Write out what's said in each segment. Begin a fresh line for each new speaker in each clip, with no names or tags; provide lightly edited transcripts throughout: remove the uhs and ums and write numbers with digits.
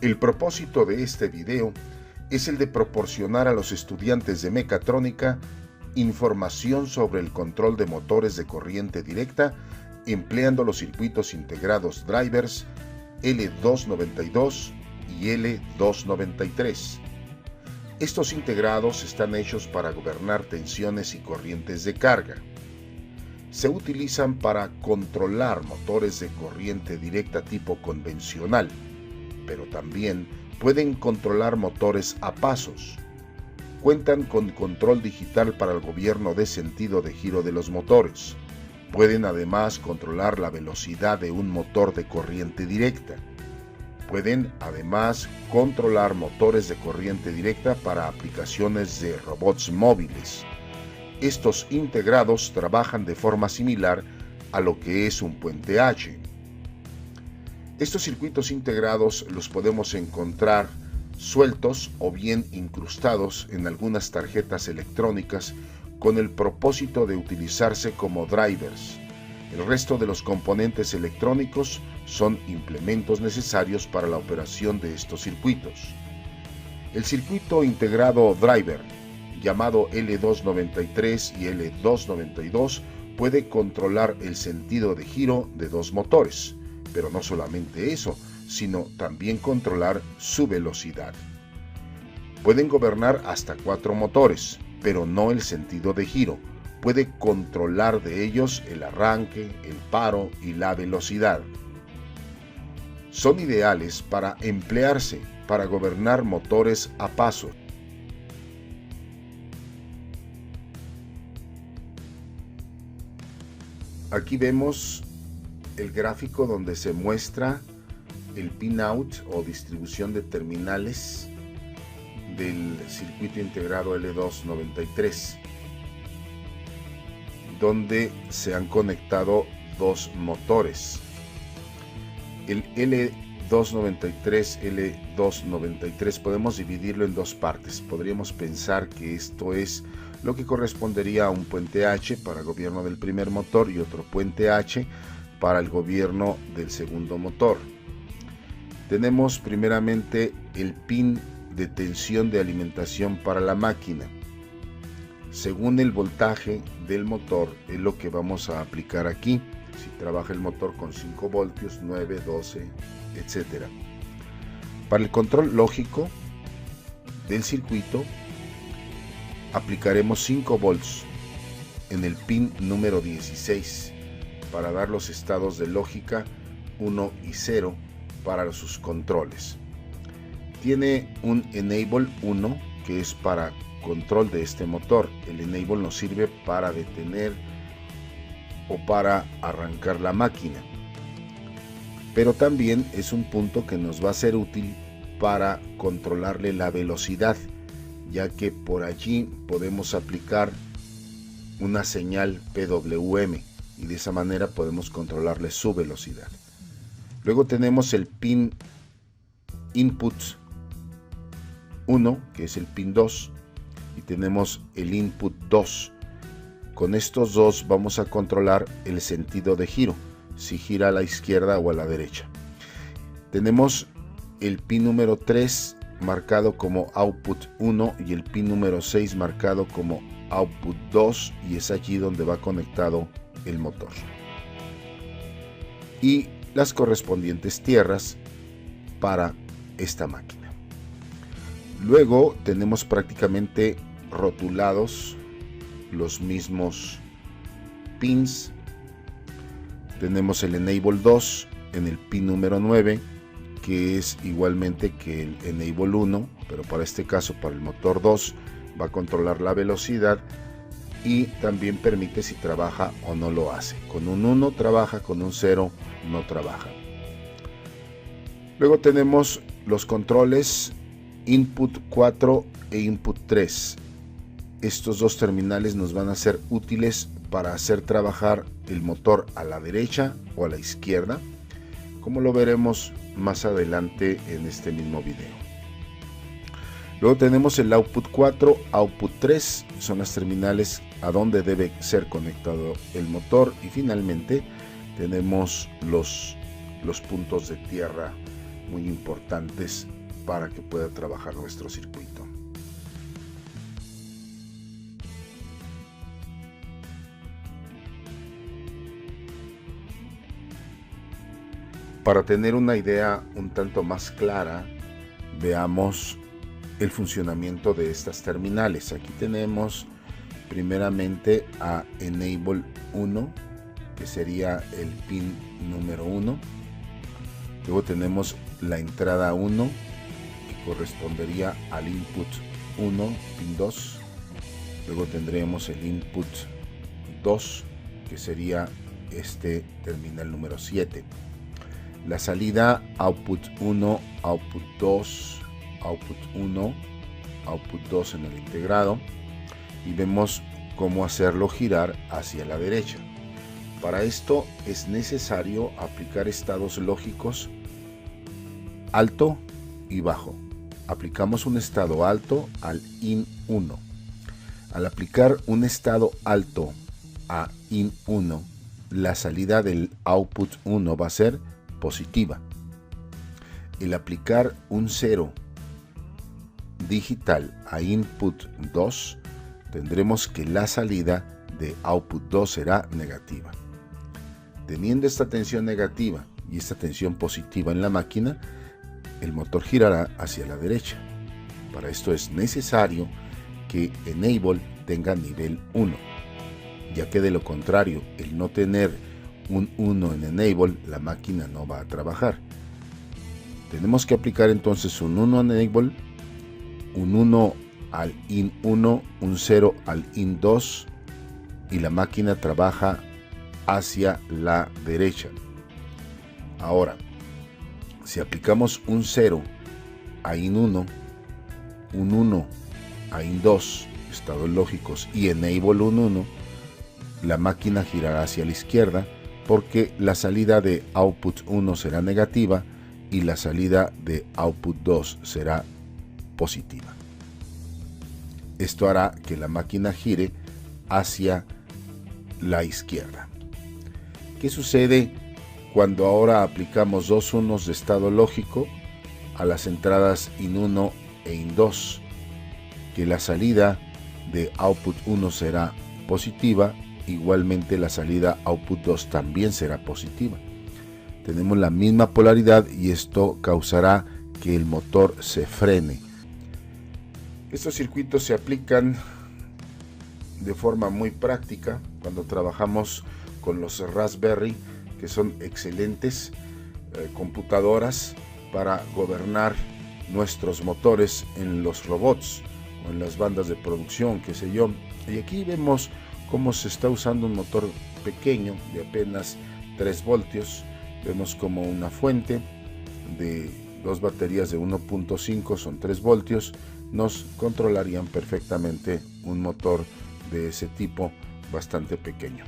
El propósito de este video es el de proporcionar a los estudiantes de mecatrónica información sobre el control de motores de corriente directa empleando los circuitos integrados drivers L292 y L293. Estos integrados están hechos para gobernar tensiones y corrientes de carga. Se utilizan para controlar motores de corriente directa tipo convencional, pero también pueden controlar motores a pasos. Cuentan con control digital para el gobierno de sentido de giro de los motores. Pueden además controlar la velocidad de un motor de corriente directa. Pueden además controlar motores de corriente directa para aplicaciones de robots móviles. Estos integrados trabajan de forma similar a lo que es un puente H. Estos circuitos integrados los podemos encontrar sueltos o bien incrustados en algunas tarjetas electrónicas con el propósito de utilizarse como drivers. El resto de los componentes electrónicos son implementos necesarios para la operación de estos circuitos. El circuito integrado driver, llamado L293 y L292, puede controlar el sentido de giro de dos motores, pero no solamente eso, sino también controlar su velocidad. Pueden gobernar hasta 4 motores, pero no el sentido de giro. Puede controlar de ellos el arranque, el paro y la velocidad. Son ideales para emplearse para gobernar motores a paso. Aquí vemos el gráfico donde se muestra el pinout o distribución de terminales del circuito integrado L293, donde se han conectado dos motores. El L293, L293 podemos dividirlo en dos partes. Podríamos pensar que esto es lo que correspondería a un puente H para el gobierno del primer motor y otro puente H para el gobierno del segundo motor. Tenemos primeramente el pin de tensión de alimentación para la máquina. Según el voltaje del motor es lo que vamos a aplicar aquí. Si trabaja el motor con 5 voltios, 9, 12, etc. Para el control lógico del circuito aplicaremos 5 volts en el pin número 16 para dar los estados de lógica 1 y 0 para sus controles. Tiene un Enable 1 que es para control de este motor. El Enable nos sirve para detener o para arrancar la máquina, pero también es un punto que nos va a ser útil para controlarle la velocidad, ya que por allí podemos aplicar una señal PWM y de esa manera podemos controlarle su velocidad. Luego tenemos el pin input 1, que es el pin 2, y tenemos el input 2. Con estos dos vamos a controlar el sentido de giro, si gira a la izquierda o a la derecha. Tenemos el pin número 3 marcado como output 1 y el pin número 6 marcado como output 2, y es allí donde va conectado el motor. Y las correspondientes tierras para esta máquina. Luego tenemos prácticamente rotulados los mismos pins. Tenemos el Enable 2 en el pin número 9, que es igualmente que el Enable 1, pero para este caso, para el motor 2, va a controlar la velocidad y también permite si trabaja o no lo hace. Con un 1 trabaja, con un 0 no trabaja. Luego tenemos los controles Input 4 e Input 3. Estos dos terminales nos van a ser útiles para hacer trabajar el motor a la derecha o a la izquierda, como lo veremos más adelante en este mismo video. Luego tenemos el Output 4, Output 3, son las terminales a donde debe ser conectado el motor, y finalmente tenemos los puntos de tierra muy importantes para que pueda trabajar nuestro circuito. Para tener una idea un tanto más clara, veamos el funcionamiento de estas terminales. Aquí tenemos primeramente a Enable 1, que sería el pin número 1. Luego tenemos la entrada 1, que correspondería al input 1, pin 2. Luego tendremos el input 2, que sería este terminal número 7. La salida output 1, output 2, output 1, output 2 en el integrado, y vemos cómo hacerlo girar hacia la derecha. Para esto es necesario aplicar estados lógicos alto y bajo. Aplicamos un estado alto al IN1. Al aplicar un estado alto a IN1, la salida del output 1 va a ser positiva. El aplicar un 0 digital a input 2, tendremos que la salida de output 2 será negativa. Teniendo esta tensión negativa y esta tensión positiva en la máquina, el motor girará hacia la derecha. Para esto es necesario que Enable tenga nivel 1, ya que de lo contrario, el no tener un 1 en Enable, la máquina no va a trabajar. Tenemos que aplicar entonces un 1 en Enable, un 1 al IN1, un 0 al IN2, y la máquina trabaja hacia la derecha. Ahora, si aplicamos un 0 a IN1, un 1 a IN2, estados lógicos, y Enable un 1, la máquina girará hacia la izquierda, porque la salida de output 1 será negativa y la salida de output 2 será positiva. Esto hará que la máquina gire hacia la izquierda. ¿Qué sucede cuando ahora aplicamos dos unos de estado lógico a las entradas IN1 e IN2? Que la salida de output 1 será positiva. Igualmente la salida output 2 también será positiva. Tenemos la misma polaridad y esto causará que el motor se frene. Estos circuitos se aplican de forma muy práctica cuando trabajamos con los Raspberry, que son excelentes computadoras para gobernar nuestros motores en los robots o en las bandas de producción, qué sé yo. Y aquí vemos cómo se está usando un motor pequeño de apenas 3 voltios. Vemos como una fuente de dos baterías de 1.5 son 3 voltios, nos controlarían perfectamente un motor de ese tipo bastante pequeño.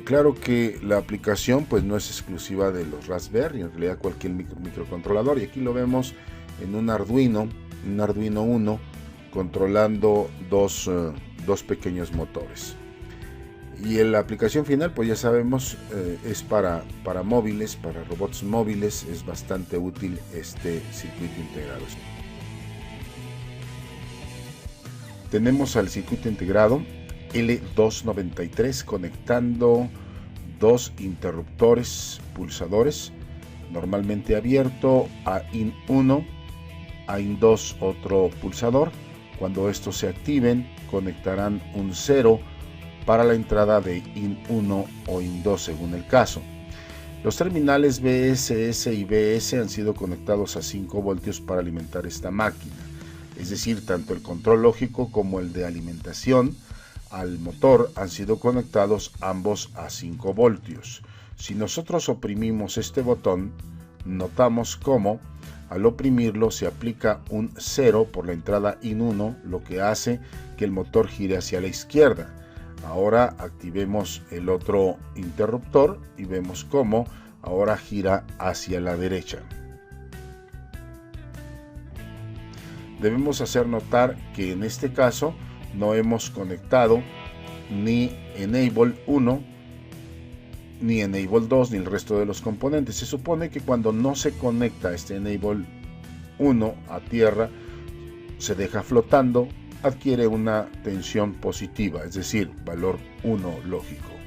Claro que la aplicación pues no es exclusiva de los Raspberry, en realidad cualquier microcontrolador, y aquí lo vemos en un Arduino 1 controlando dos pequeños motores. Y en la aplicación final pues ya sabemos es para móviles, para robots móviles. Es bastante útil este circuito integrado. Tenemos al circuito integrado L293 conectando dos interruptores pulsadores, normalmente abierto, a IN1, a IN2 otro pulsador. Cuando estos se activen, conectarán un 0 para la entrada de IN1 o IN2 según el caso. Los terminales BSS y BS han sido conectados a 5 voltios para alimentar esta máquina. Es decir, tanto el control lógico como el de alimentación al motor han sido conectados ambos a 5 voltios. Si nosotros oprimimos este botón, notamos cómo al oprimirlo se aplica un 0 por la entrada IN1, lo que hace que el motor gire hacia la izquierda. Ahora activemos el otro interruptor y vemos cómo ahora gira hacia la derecha. Debemos hacer notar que en este caso no hemos conectado ni Enable 1, ni Enable 2, ni el resto de los componentes. Se supone que cuando no se conecta este Enable 1 a tierra, se deja flotando, adquiere una tensión positiva, es decir, valor 1 lógico.